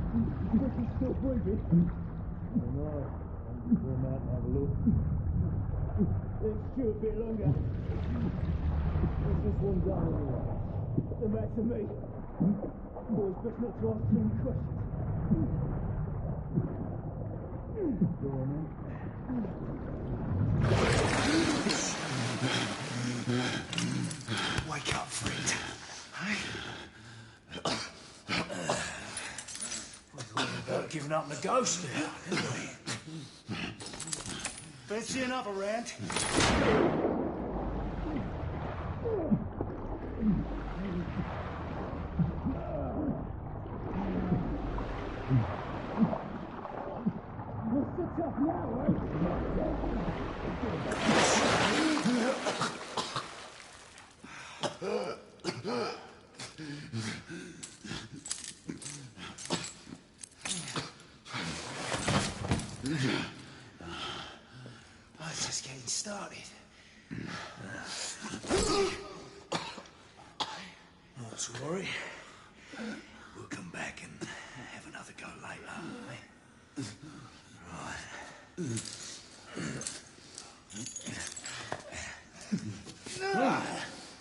He's still breathing. I know. I'm just going out and have a look. Let's chew a bit longer. There's just one gun anyway. The matter me. Boys, best not to ask too many questions. Go on then. Wake up, friend. We thought about giving up the ghost there, didn't we? Fancy another round? What's the tough now, eh? Oh, it's just getting started. Not to worry. We'll come back and have another go later. Eh? Right.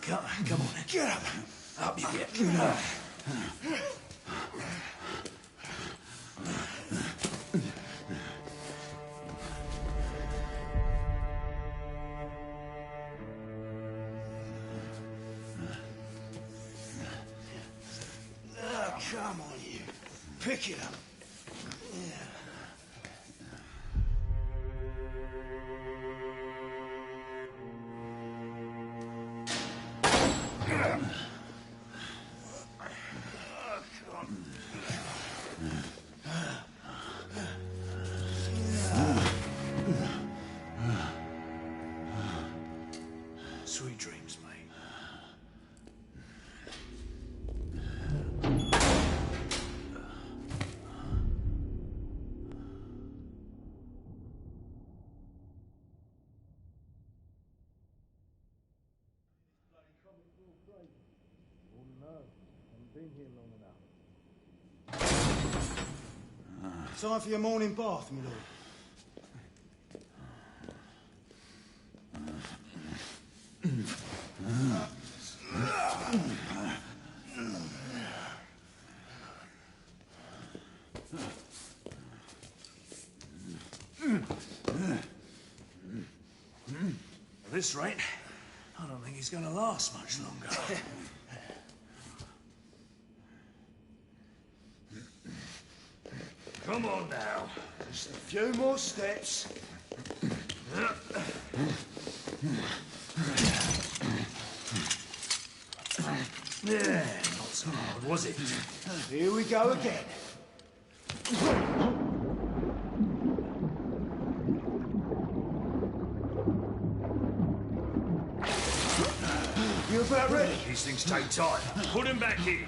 Come on. Get up. Up you get. Come on, you. Pick it up. Sweet dreams, mate. Oh no, I haven't been here long enough. Time for your morning bath, my lord. At this rate, I don't think he's going to last much longer. Come on now. Just a few more steps. Yeah, not so hard, was it? Here we go again. You about ready? These things take time. Put him back in.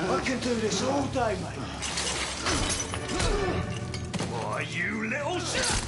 I can do this all day, mate. Why, you little shit!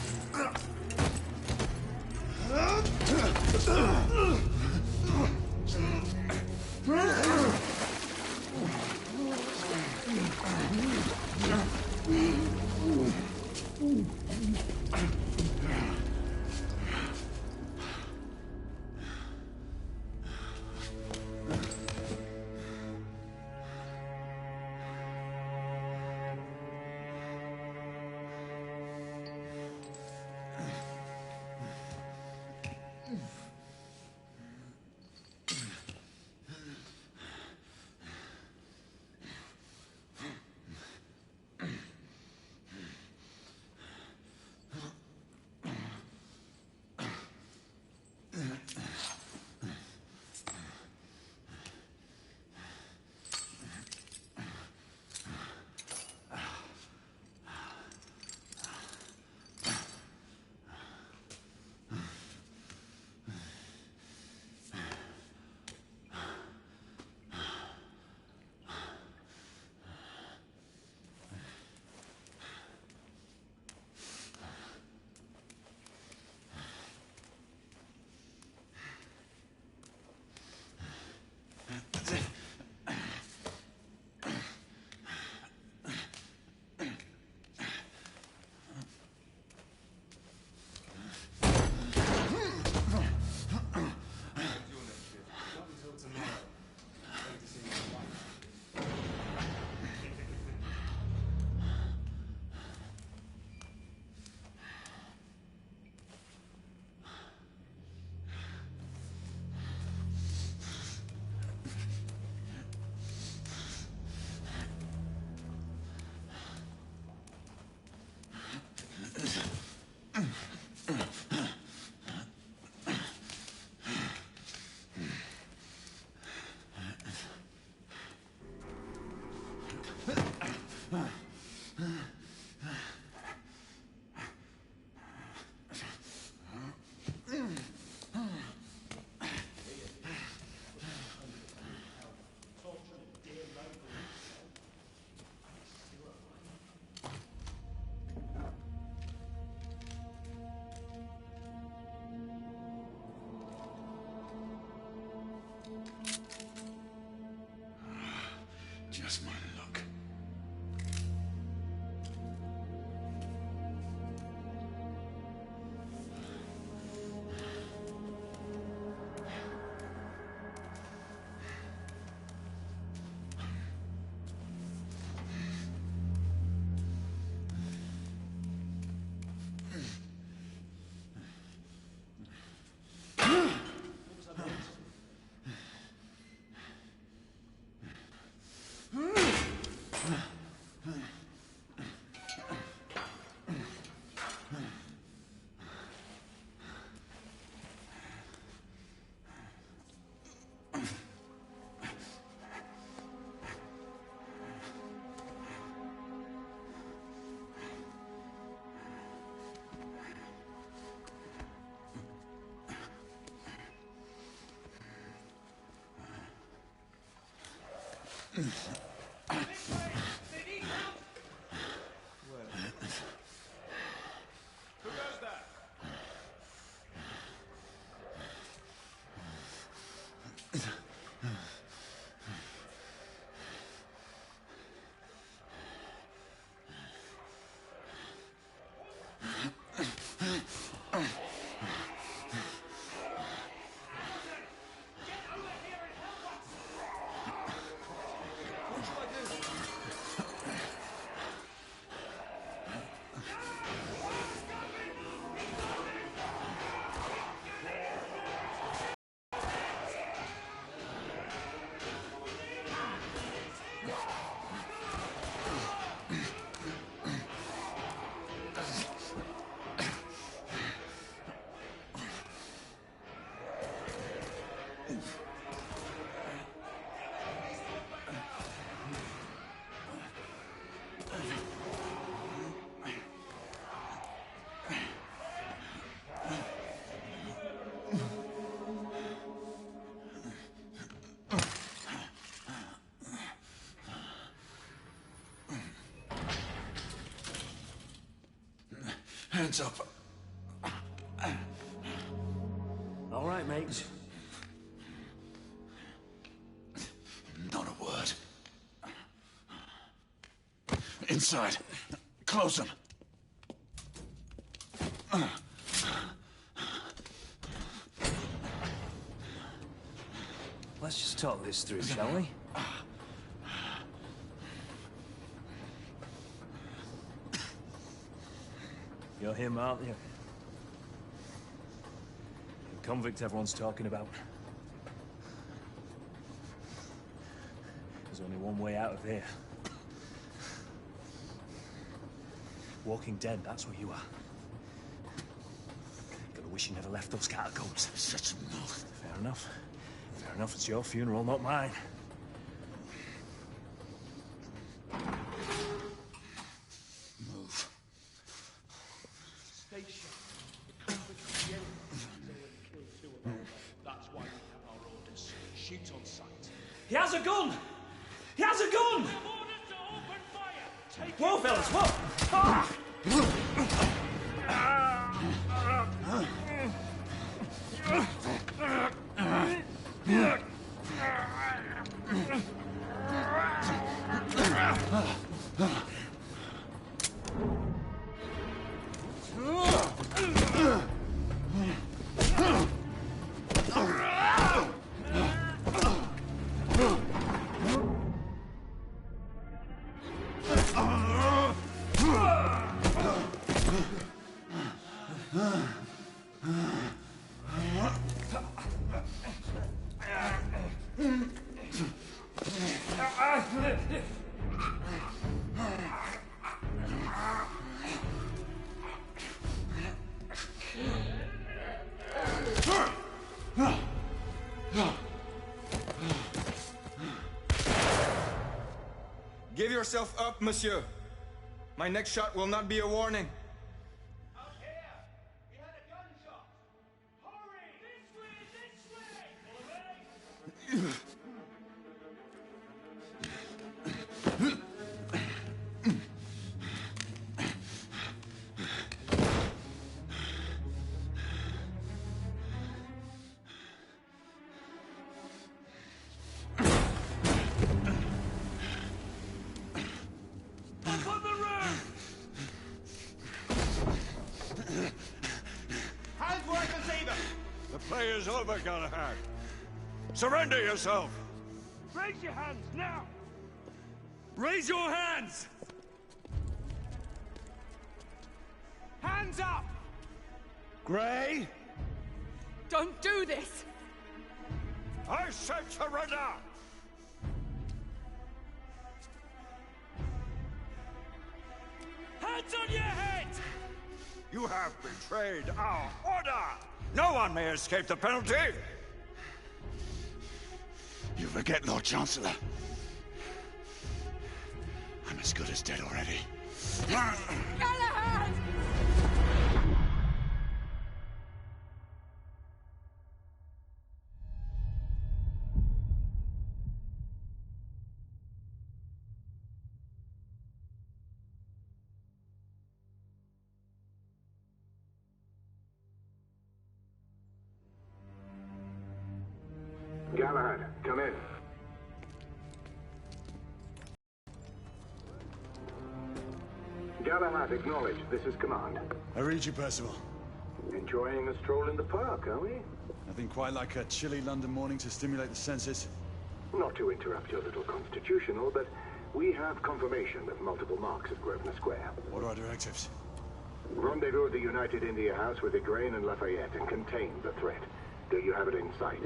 Who goes there? Hands up. All right, mate. Not a word. Inside. Close them. Let's just talk this through, shall we? You're him, aren't you? The convict everyone's talking about. There's only one way out of here. Walking Dead, that's what you are. Gotta wish you never left those catacombs. Such a mouth. Fair enough. Fair enough, it's your funeral, not mine. Move. That's why we have our orders. Shoot on sight. He has a gun! He has a gun! We have orders to open fire! Take Whoa, fellas, whoa! Ah! Give yourself up, monsieur. My next shot will not be a warning. Out here! We had a gunshot! Hurry! This way! This way! All right? Up on the roof! Hands where I can see them! The play is over, Galahad. Surrender yourself! Raise your hands, now! Raise your hands! Hands up! Gray, Don't do this! I said surrender! Hands on your head! You have betrayed our order! No one may escape the penalty! You forget, Lord Chancellor. I'm as good as dead already. Galahad! Galahad, come in. Galahad, acknowledge. This is command. I read you, Percival. Enjoying a stroll in the park, are we? Nothing quite like a chilly London morning to stimulate the senses. Not to interrupt your little constitutional, but we have confirmation of multiple marks at Grosvenor Square. What are our directives? Rendezvous at the United India House with Igraine and Lafayette and contain the threat. Do you have it in sight?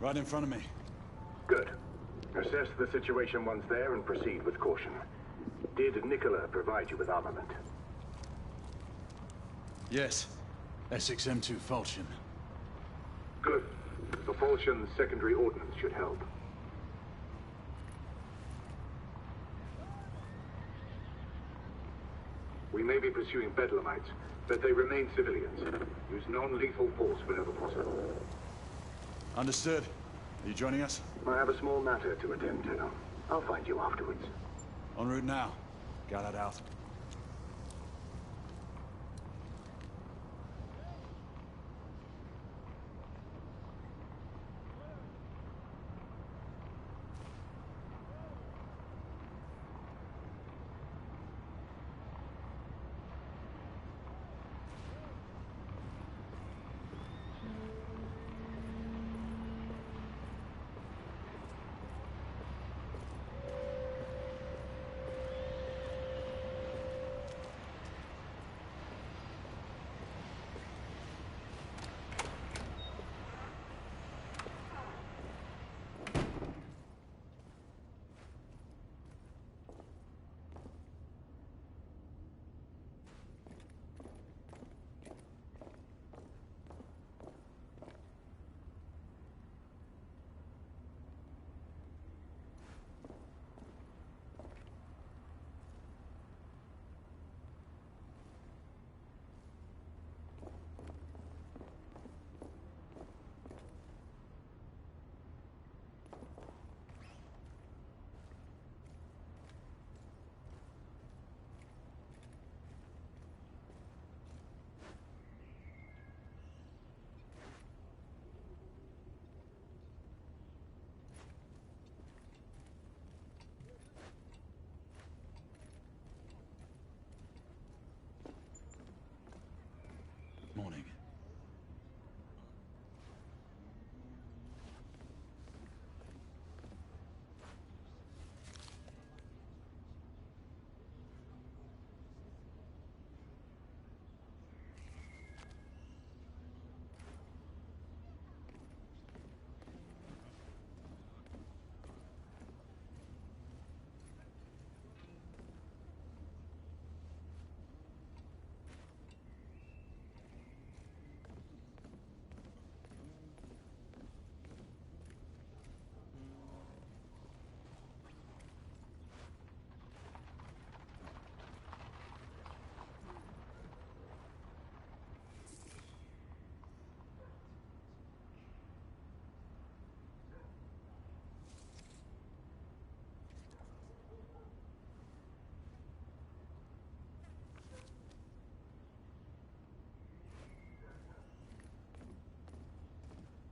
Right in front of me. Good. Assess the situation once there and proceed with caution. Did Nicola provide you with armament? Yes. Essex M2 Falchion. Good. The Falchion's secondary ordnance should help. We may be pursuing Bedlamites, but they remain civilians. Use non-lethal force whenever possible. Understood. Are you joining us? I have a small matter to attend to. I'll find you afterwards. En route now. Galahad out. Morning.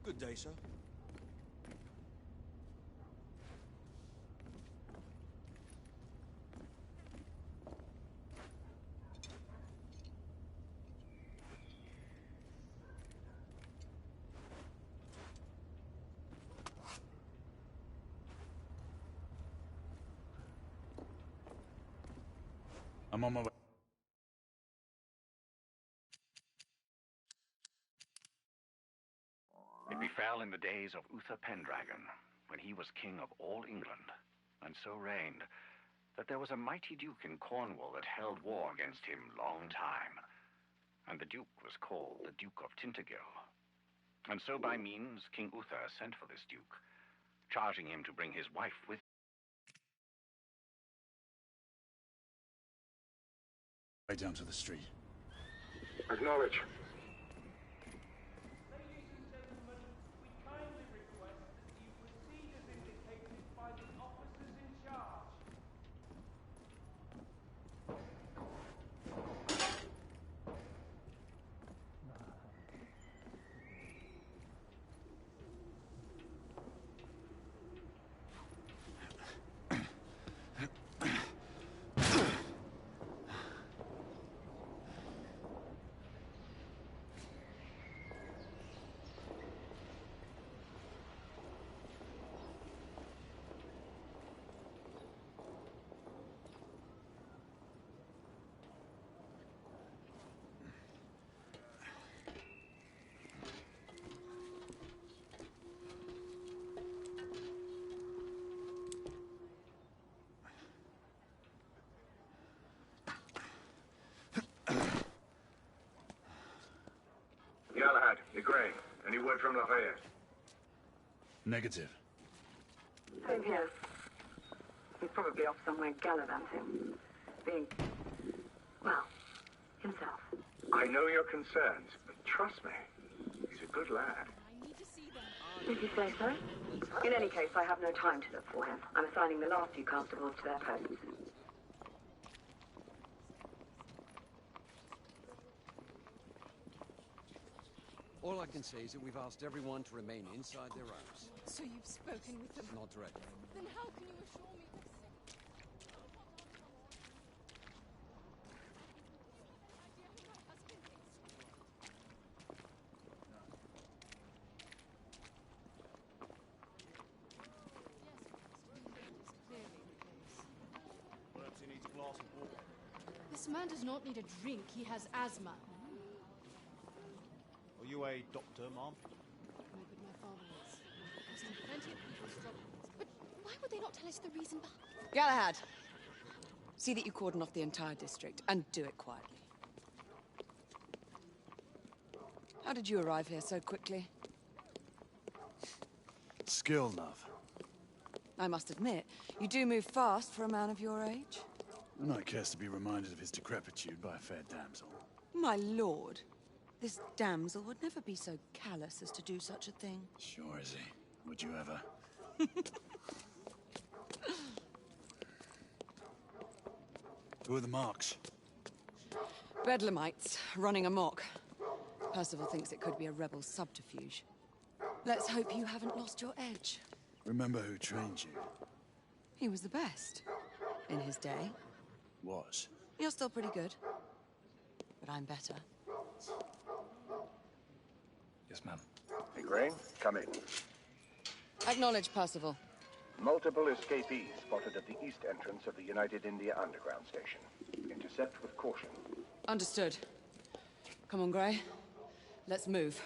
Good day, sir. I'm on my way. It befell in the days of Uther Pendragon, when he was king of all England, and so reigned, that there was a mighty duke in Cornwall that held war against him long time. And the duke was called the Duke of Tintagel. And so by means King Uther sent for this duke, charging him to bring his wife with Way down to the street. Acknowledge. Ladies and gentlemen, we kindly request that you proceed as indicated by the officers in charge. Galahad, you're Gray. Any word from Lafayette? Negative. Same here. He's probably off somewhere gallivanting. Being, well, himself. I know your concerns, but trust me, he's a good lad. Did you say so? In any case, I have no time to look for him. I'm assigning the last few constables to their posts. All I can say is that we've asked everyone to remain inside their homes. So you've spoken with them? Not directly. Then how can you assure me this? Perhaps he needs a glass of water. This man does not need a drink. He has asthma. Are you a doctor, ma'am? No, but my father is. I've seen plenty of people struggle. But why would they not tell us the reason behind? Galahad, see that you cordon off the entire district, and do it quietly. How did you arrive here so quickly? Skill, love. I must admit, you do move fast for a man of your age. A knight cares to be reminded of his decrepitude by a fair damsel. My lord, this damsel would never be so callous as to do such a thing. Sure is he. Would you ever? Who are the marks? Bedlamites, running amok. Percival thinks it could be a rebel subterfuge. Let's hope you haven't lost your edge. Remember who trained you? He was the best. In his day. Was. You're still pretty good. But I'm better. Yes, ma'am. Hey, Gray, come in. Acknowledge, Percival. Multiple escapees spotted at the east entrance of the United India Underground Station. Intercept with caution. Understood. Come on, Gray. Let's move.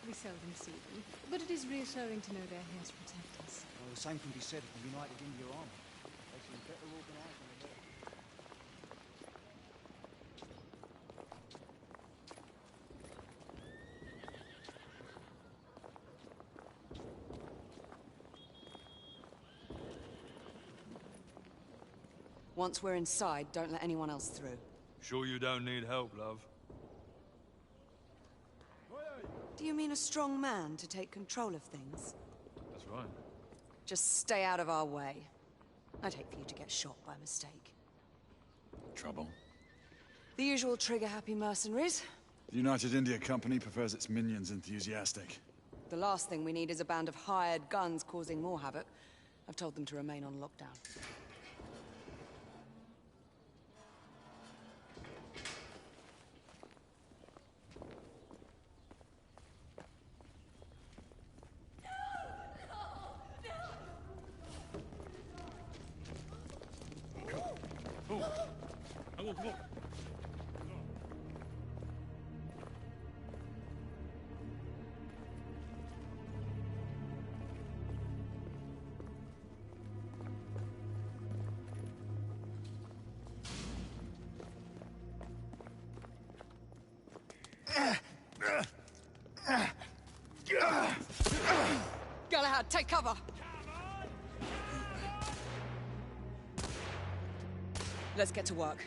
We seldom see them, but it is reassuring to know they're here to protect us. Well, the same can be said of the United India Army. They seem better organized than the rest. Once we're inside, don't let anyone else through. Sure you don't need help, love? Do you mean a strong man to take control of things? That's right. Just stay out of our way. I'd hate for you to get shot by mistake. Trouble? The usual trigger-happy mercenaries. The United India Company prefers its minions enthusiastic. The last thing we need is a band of hired guns causing more havoc. I've told them to remain on lockdown. Come on. Galahad, take cover! Let's get to work.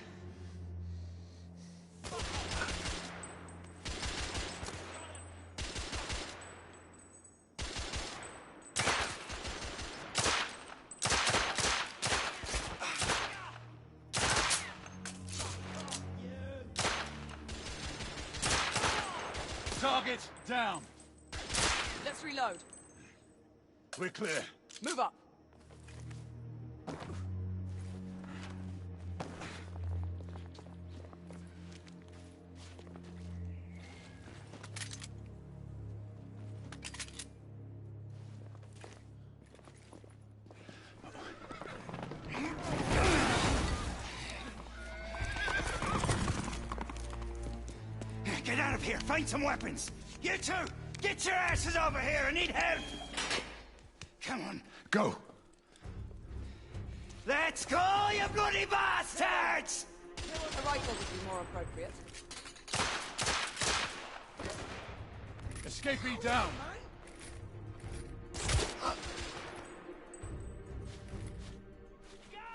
Target down. Let's reload. We're clear. Move up. Get out of here! Find some weapons! You two! Get your asses over here! I need help! Come on. Go. Let's go, you bloody bastards! A rifle would be more appropriate. Escapee down.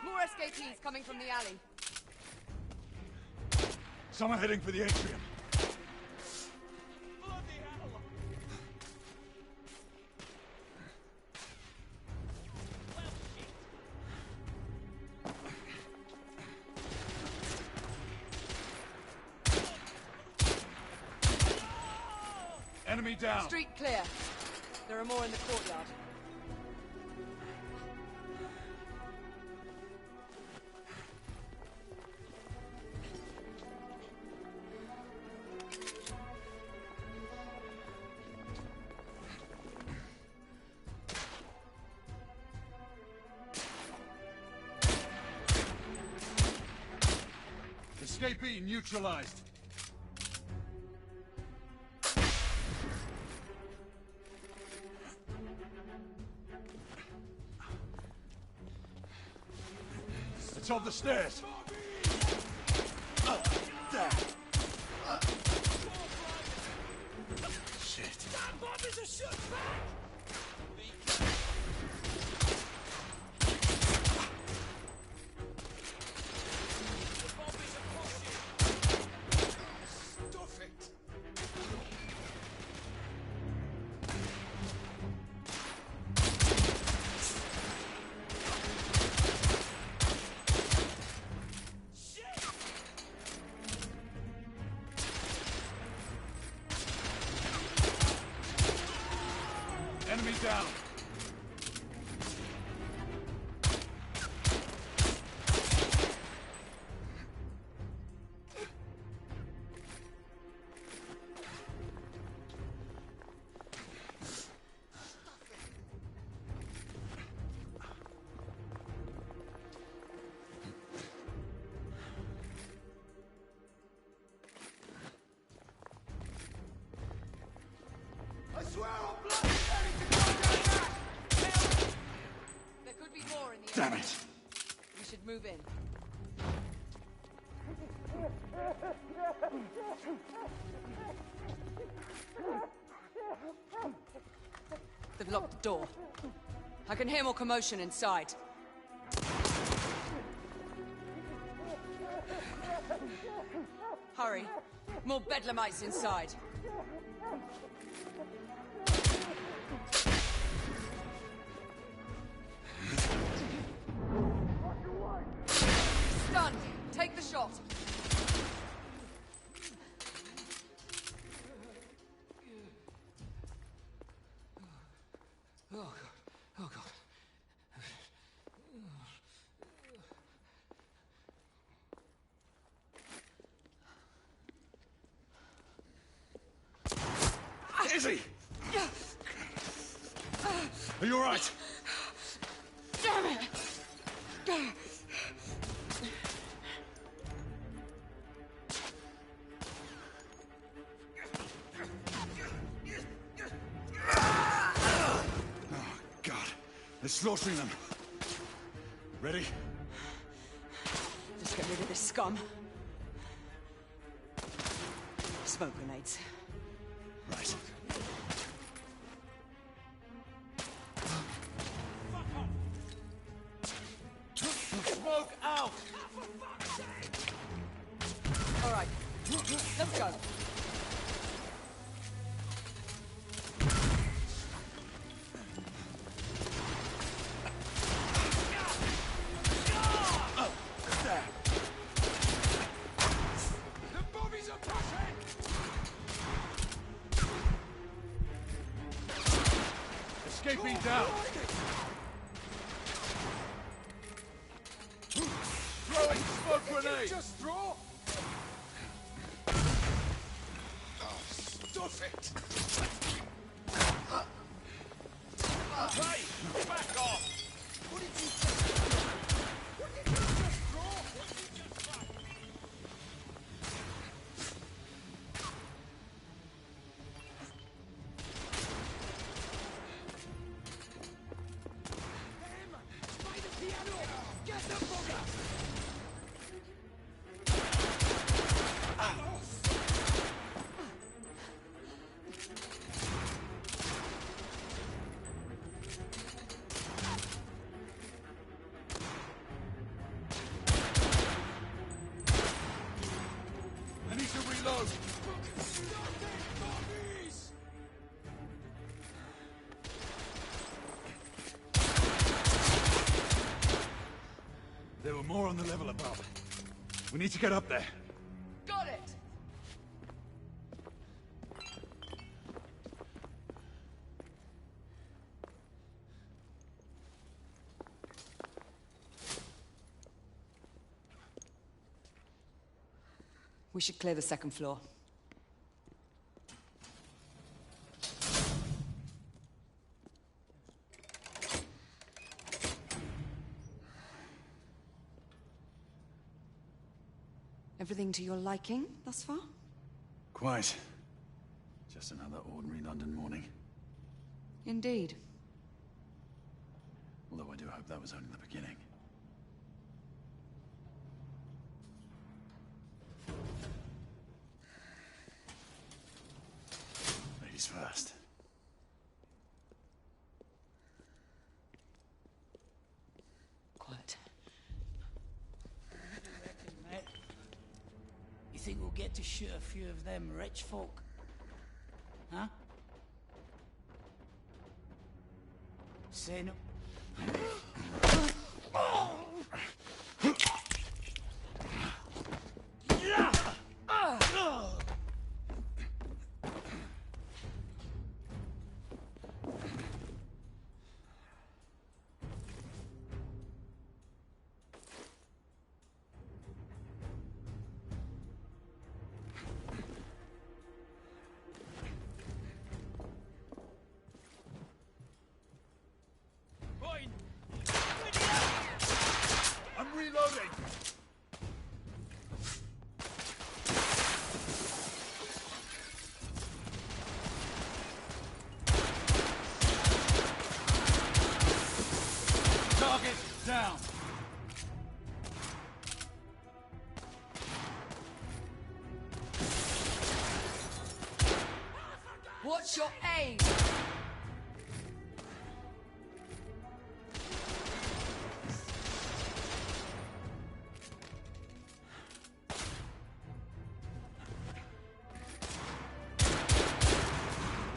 More escapees coming from the alley. Some are heading for the atrium. Enemy down. Street clear. There are more in the courtyard. Escapee neutralized. It's on the stairs. There. Shit. That bomb is a shot back! Stuff it! Enemy down. I swear I'll blow you ready to go down that! There could be more in the Damn alley. it. We should move in. They've locked the door. I can hear more commotion inside. Hurry. More bedlamites inside. Stunned. Take the shot. Oh, God. Oh, God. Izzy! Are you all right? Damn it! Oh, God. They're slaughtering them. Ready? Just get rid of this scum. Smoke grenades. Right. Escaping down! Throwing smoke grenade! Just throw! Oh, stuff it! Hey! Back off! What did you say? What did you just throw? What did you just fight? I need to reload! There were more on the level above. We need to get up there. Got it! We should clear the second floor. Everything to your liking thus far? Quite. Just another ordinary London morning. Indeed. Although I do hope that was only the beginning. Ladies first. Quiet. Mate, you think we'll get to shoot a few of them rich folk? Huh? Say no. I'm reloading! Target down! What's your aim?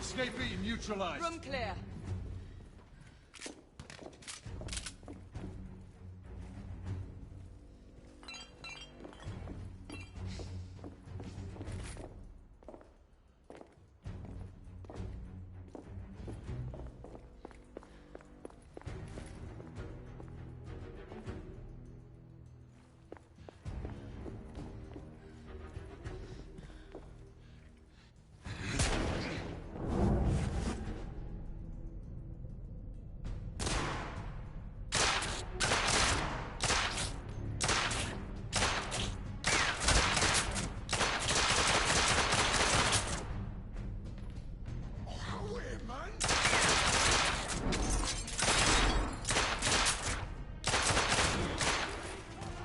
Escapee neutralized! Room clear.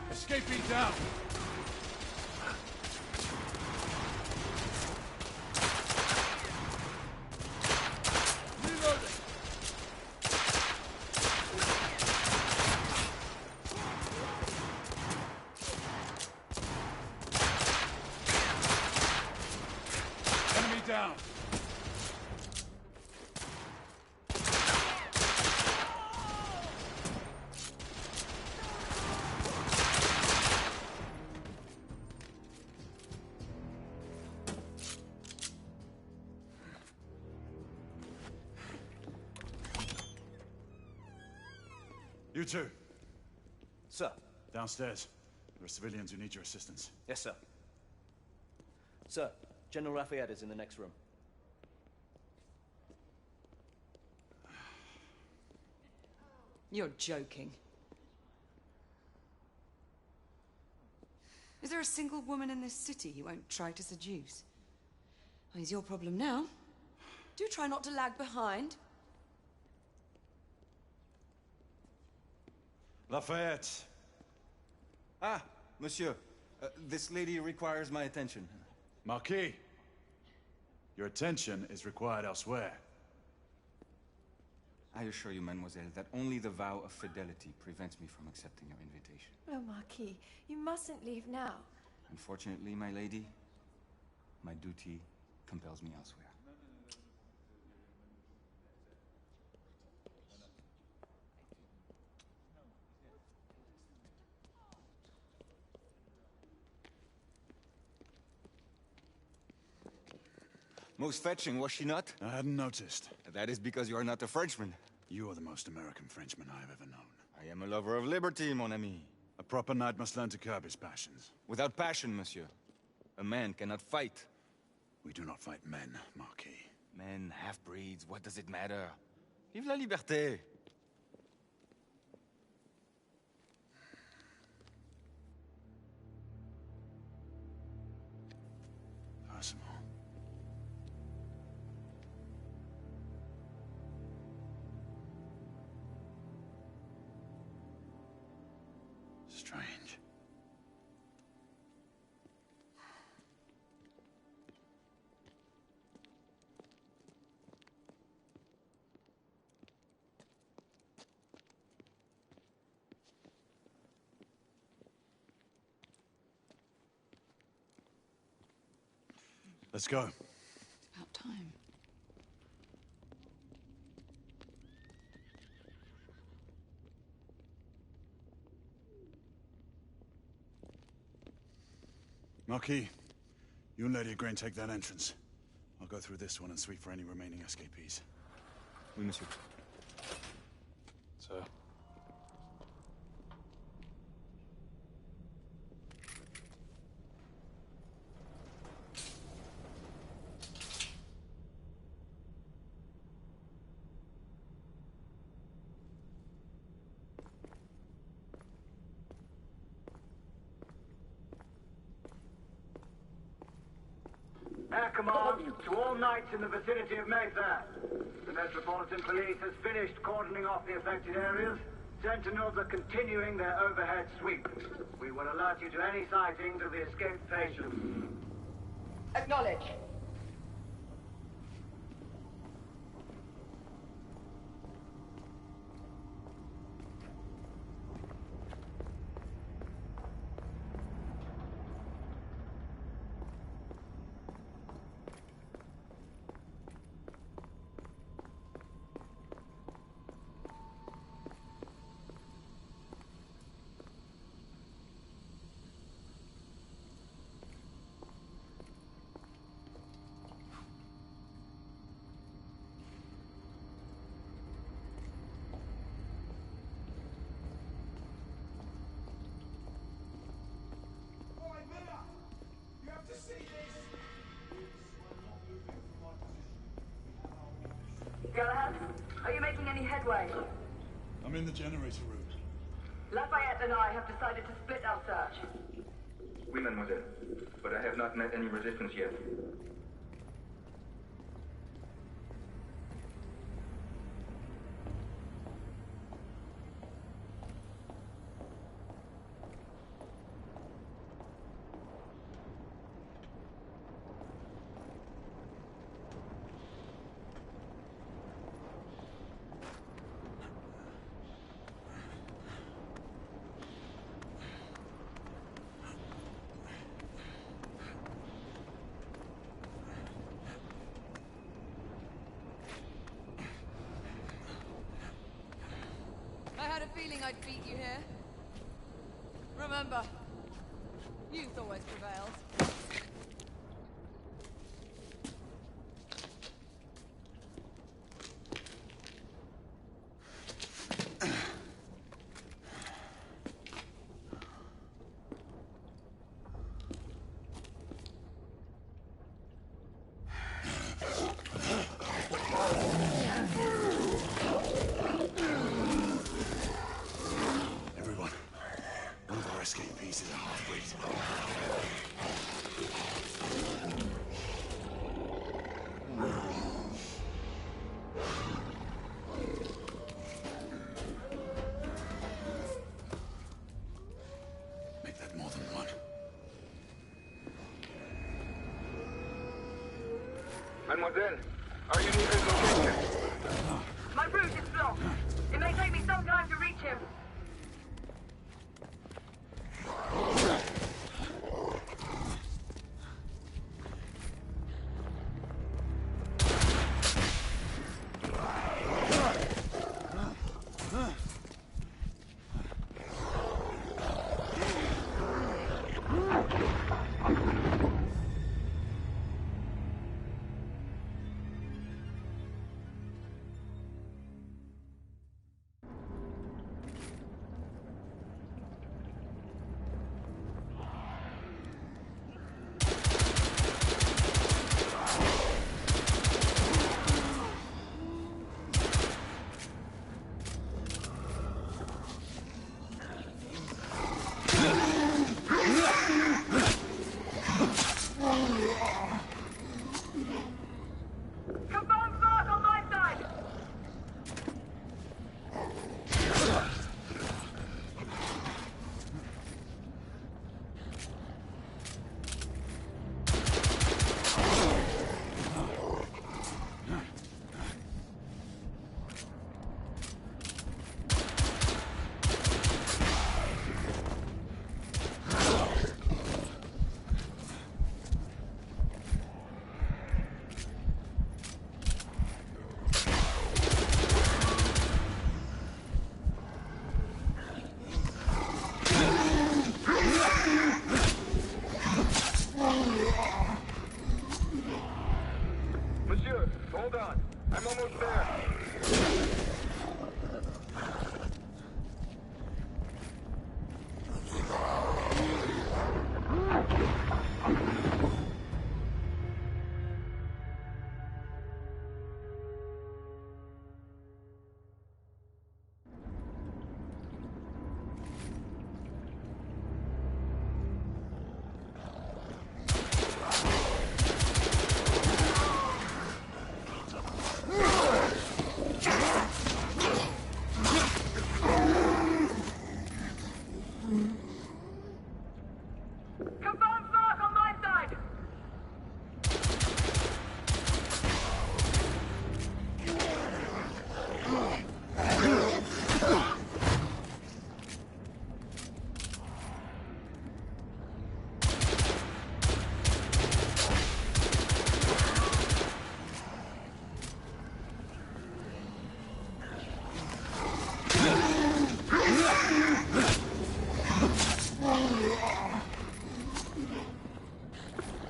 Escapee down! Reloading! Enemy down! You two. Sir. Downstairs. There are civilians who need your assistance. Yes, sir. Sir, General Lafayette is in the next room. You're joking. Is there a single woman in this city he won't try to seduce? Well, he's your problem now. Do try not to lag behind. Lafayette. Ah, monsieur. This lady requires my attention. Marquis. Your attention is required elsewhere. I assure you, mademoiselle, that only the vow of fidelity prevents me from accepting your invitation. Oh, Marquis, you mustn't leave now. Unfortunately, my lady, my duty compels me elsewhere. Most fetching, was she not? I hadn't noticed. That is because you are not a Frenchman. You are the most American Frenchman I have ever known. I am a lover of liberty, mon ami. A proper knight must learn to curb his passions. Without passion, monsieur. A man cannot fight. We do not fight men, Marquis. Men, half-breeds, what does it matter? Vive la liberté! Percival. Strange. Let's go. It's about time. Marquis, you and Lady Grain take that entrance. I'll go through this one and sweep for any remaining escapees. Oui, monsieur. Sir. Air command to all knights in the vicinity of Mayfair. The Metropolitan Police has finished cordoning off the affected areas. Sentinels are continuing their overhead sweep. We will alert you to any sightings of the escaped patients. Acknowledge. Galahad, are you making any headway? I'm in the generator room. Lafayette and I have decided to split our search. Oui, mademoiselle. But I have not met any resistance yet. I had a feeling I'd beat you here. Remember, youth always prevails. Mademoiselle, are you near his location? My route is blocked. It may take me some time to reach him. Monsieur, hold on. I'm almost there.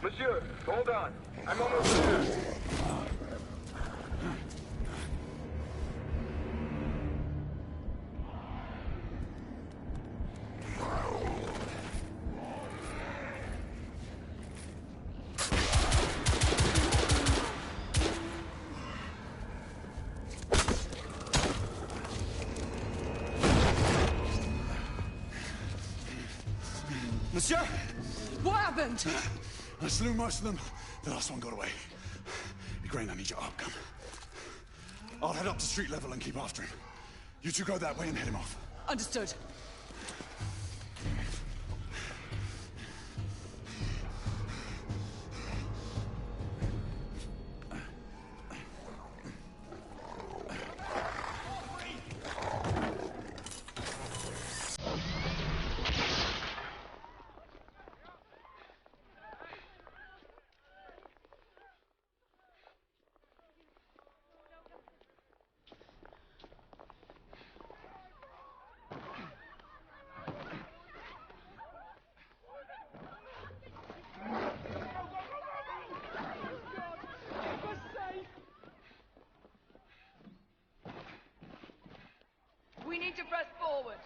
Monsieur, hold on. I'm almost there. Monsieur! What happened? I slew most of them. The last one got away. Igraine, I need your arm. Come. I'll head up to street level and keep after him. You two go that way and head him off. Understood. We need to press forward.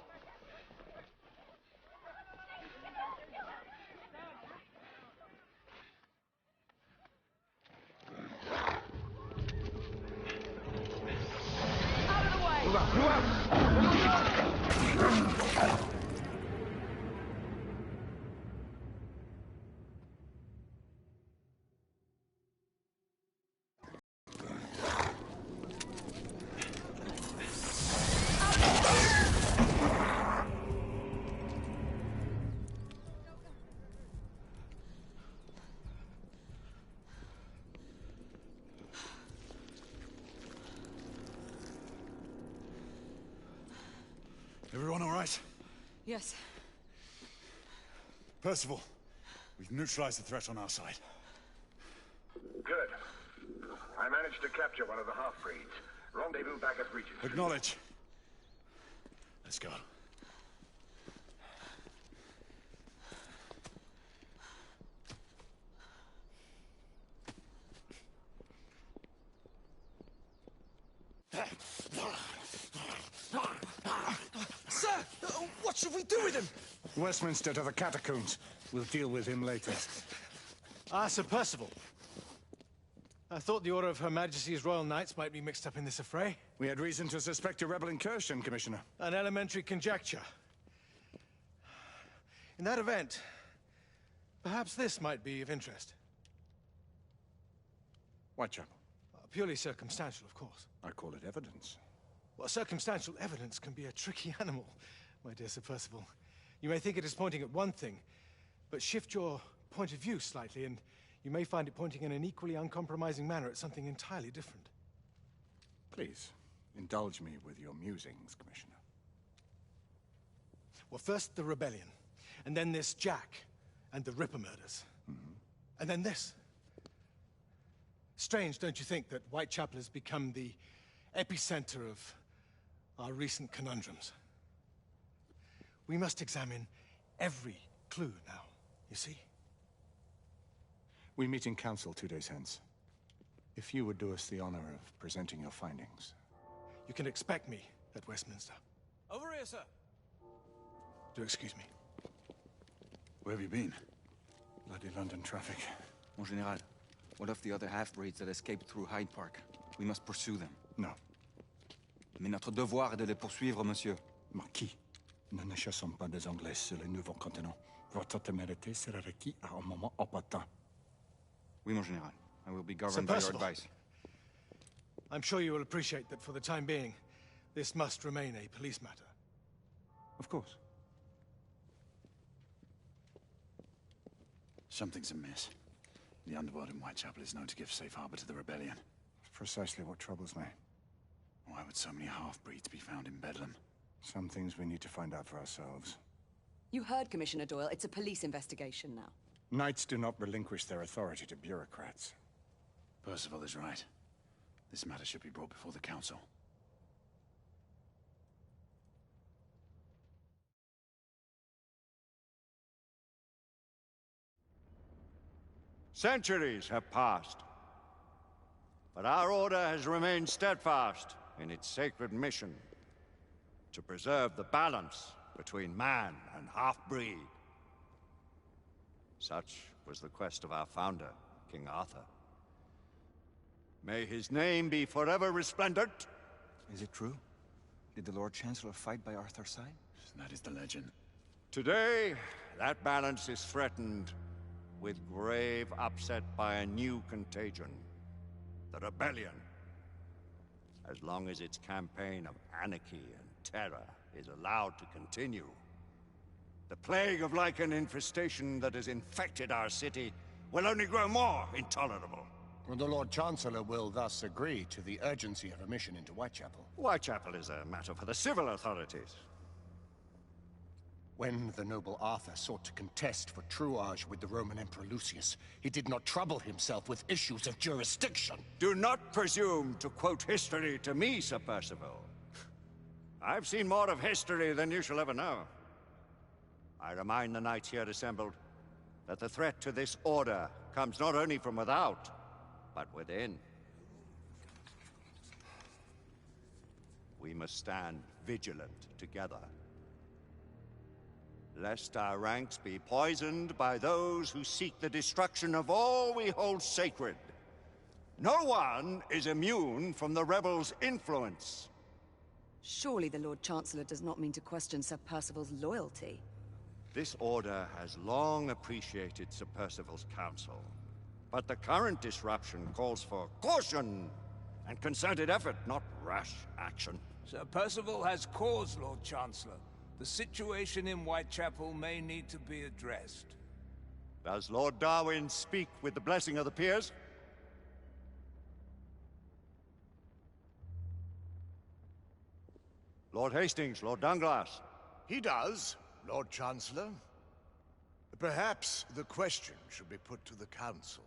Out of the way! Everyone all right? Yes. Percival, we've neutralized the threat on our side. Good. I managed to capture one of the half-breeds. Rendezvous back at Regent Street. Acknowledge. Let's go. Sir! What should we do with him? Westminster to the catacombs. We'll deal with him later. Ah, Sir Percival. I thought the Order of Her Majesty's Royal Knights might be mixed up in this affray. We had reason to suspect a rebel incursion, Commissioner. An elementary conjecture. In that event, perhaps this might be of interest. Whitechapel. Purely circumstantial, of course. I call it evidence. Well, circumstantial evidence can be a tricky animal, my dear Sir Percival. You may think it is pointing at one thing, but shift your point of view slightly, and you may find it pointing in an equally uncompromising manner at something entirely different. Please, indulge me with your musings, Commissioner. Well, first the rebellion, and then this Jack and the Ripper murders. And then this. Strange, don't you think, that Whitechapel has become the epicenter of our recent conundrums? We must examine every clue now, you see? We meet in council 2 days hence. If you would do us the honor of presenting your findings. You can expect me at Westminster. Over here, sir. Do excuse me. Where have you been? Bloody London traffic. Mon Général, what of the other half-breeds that escaped through Hyde Park? We must pursue them. No. Mais notre devoir est de les poursuivre, monsieur. Marquis, nous ne chassons pas des Anglais sur le nouveau continent. Votre témérité sera requise à un moment opportun. Oui, mon Général. I will be governed by your advice. I'm sure you will appreciate that for the time being, this must remain a police matter. Of course. Something's amiss. The underworld in Whitechapel is known to give safe harbor to the rebellion. It's precisely what troubles me. Why would so many half-breeds be found in Bedlam? Some things we need to find out for ourselves. You heard, Commissioner Doyle. It's a police investigation now. Knights do not relinquish their authority to bureaucrats. Percival is right. This matter should be brought before the council. Centuries have passed, but our order has remained steadfast in its sacred mission to preserve the balance between man and half-breed. Such was the quest of our founder, King Arthur. May his name be forever resplendent. Is it true? Did the Lord Chancellor fight by Arthur's side? That is the legend. Today, that balance is threatened with grave upset by a new contagion, the rebellion. As long as its campaign of anarchy and terror is allowed to continue, the plague of lichen infestation that has infected our city will only grow more intolerable. Well, the Lord Chancellor will thus agree to the urgency of a mission into Whitechapel. Whitechapel is a matter for the civil authorities. When the noble Arthur sought to contest for truage with the Roman Emperor Lucius, he did not trouble himself with issues of jurisdiction. Do not presume to quote history to me, Sir Percival. I've seen more of history than you shall ever know. I remind the knights here assembled that the threat to this order comes not only from without, but within. We must stand vigilant together, lest our ranks be poisoned by those who seek the destruction of all we hold sacred. No one is immune from the rebels' influence. Surely the Lord Chancellor does not mean to question Sir Percival's loyalty. This order has long appreciated Sir Percival's counsel, but the current disruption calls for caution and concerted effort, not rash action. Sir Percival has cause, Lord Chancellor. The situation in Whitechapel may need to be addressed. Does Lord Darwin speak with the blessing of the peers? Lord Hastings, Lord Danglas. He does, Lord Chancellor. Perhaps the question should be put to the Council.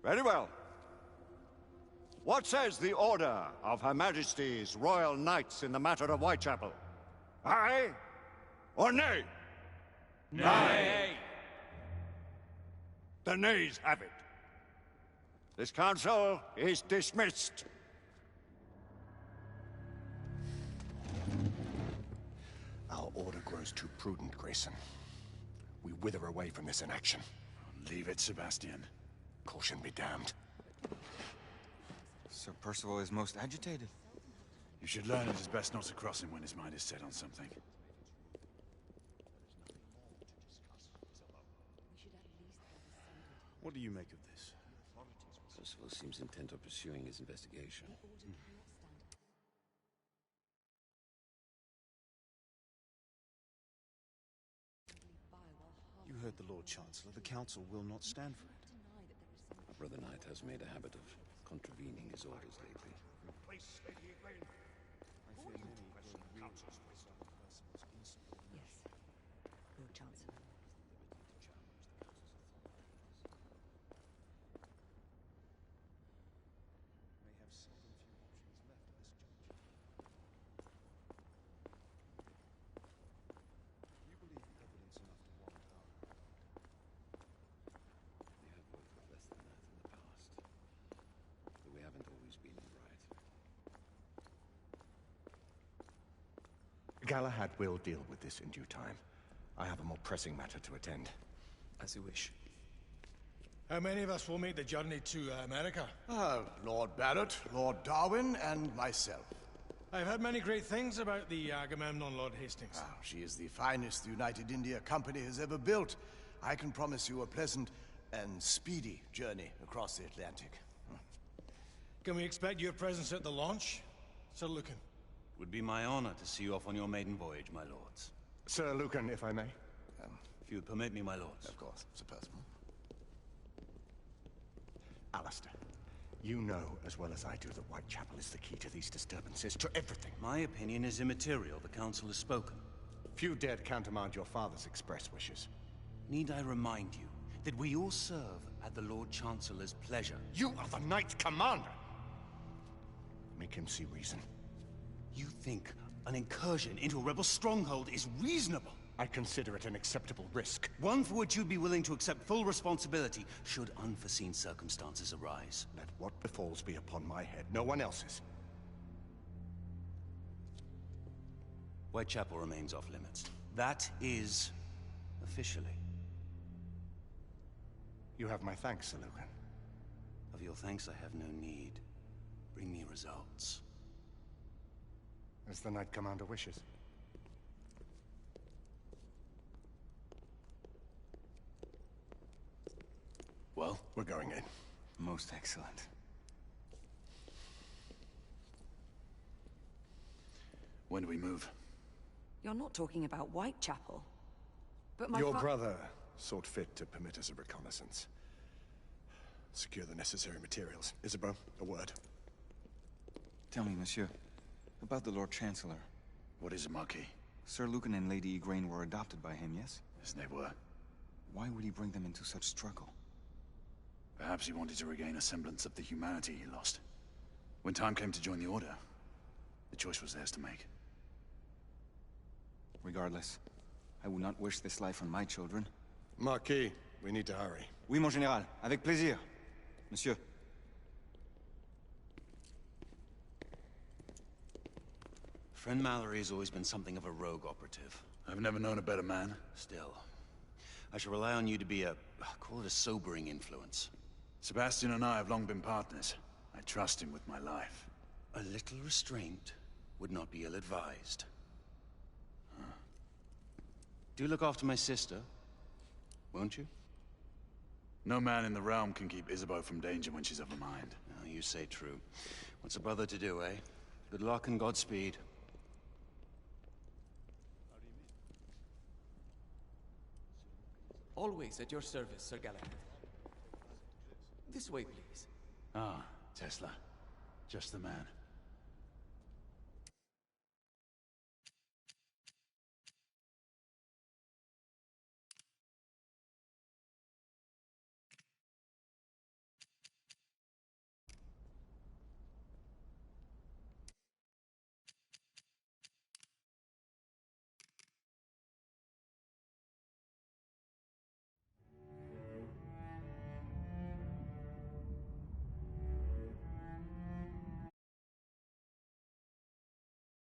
Very well. What says the Order of Her Majesty's Royal Knights in the matter of Whitechapel? Aye or nay? Nay. The nays have it. This council is dismissed. Our order grows too prudent, Grayson. We wither away from this inaction. Leave it, Sebastian. Caution be damned. Sir Percival is most agitated. You should learn it is best not to cross him when his mind is set on something. What do you make of this? Percival seems intent on pursuing his investigation. You heard the Lord Chancellor. The Council will not stand for it. Our brother knight has made a habit of contravening his orders lately. Yes, Lord Chancellor. Galahad will deal with this in due time. I have a more pressing matter to attend. As you wish. How many of us will make the journey to America? Lord Barrett, Lord Darwin, and myself. I've heard many great things about the Agamemnon, Lord Hastings. She is the finest the United India Company has ever built. I can promise you a pleasant and speedy journey across the Atlantic. Can we expect your presence at the launch, Sir Lucan? Would be my honor to see you off on your maiden voyage, my lords. Sir Lucan, if I may. If you would permit me, my lords. Of course, Sir Percival. Alistair, you know as well as I do that Whitechapel is the key to these disturbances, to everything. My opinion is immaterial. The Council has spoken. Few dared countermand your father's express wishes. Need I remind you that we all serve at the Lord Chancellor's pleasure? You are the Knight Commander! Make him see reason. You think an incursion into a rebel stronghold is reasonable? I consider it an acceptable risk. One for which you'd be willing to accept full responsibility should unforeseen circumstances arise. Let what befalls be upon my head, no one else's. Whitechapel remains off limits. That is officially. You have my thanks, Sir Lucan. Of your thanks I have no need. Bring me results. As the Knight Commander wishes. Well, we're going in. Most excellent. When do we move? You're not talking about Whitechapel. But my Your brother sought fit to permit us a reconnaissance. Secure the necessary materials. Isabeau, a word. Tell me, monsieur, about the Lord Chancellor. What is it, Marquis? Sir Lucan and Lady Igraine were adopted by him, yes? Yes, they were. Why would he bring them into such struggle? Perhaps he wanted to regain a semblance of the humanity he lost. When time came to join the Order, the choice was theirs to make. Regardless, I would not wish this life on my children. Marquis, we need to hurry. Oui, mon général. Avec plaisir. Monsieur. Friend Mallory has always been something of a rogue operative. I've never known a better man. Still, I shall rely on you to be a, call it a sobering influence. Sebastian and I have long been partners. I trust him with my life. A little restraint would not be ill-advised. Do look after my sister, won't you? No man in the realm can keep Isabeau from danger when she's of a mind. Oh, you say true. What's a brother to do, eh? Good luck and Godspeed. Always at your service, Sir Galahad. This way, please. Ah, Tesla. Just the man.